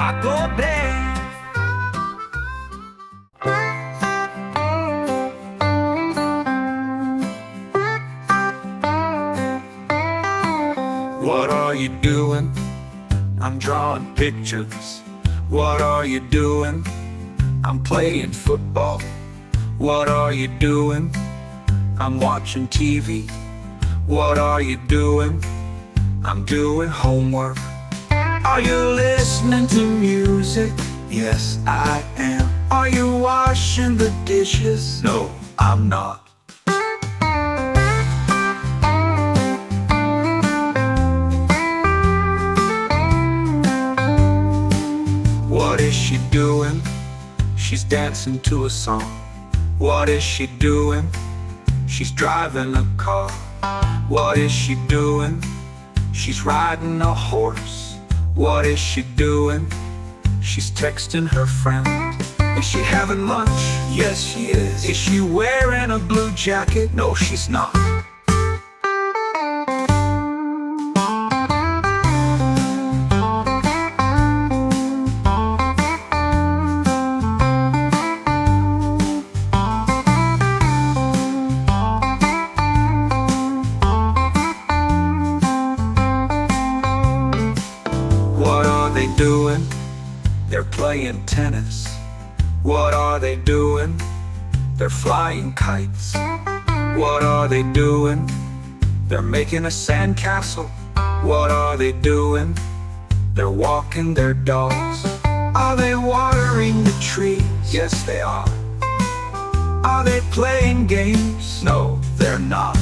Taco Day. What are you doing? I'm drawing pictures. What are you doing? I'm playing football. What are you doing? I'm watching TV. What are you doing? I'm doing homework. Are you listening to music? Yes, I am. Are you washing the dishes? No, I'm not. What is she doing? She's dancing to a song. What is she doing? She's driving a car. What is she doing? She's riding a horse. What is she doing? She's texting her friend. Is she having lunch? Yes, she is. Is she wearing a blue jacket? No, she's not. What are they doing? They're playing tennis. What are they doing? They're flying kites. What are they doing? They're making a sandcastle. What are they doing? They're walking their dogs. Are they watering the trees? Yes, they are. Are they playing games? No, they're not.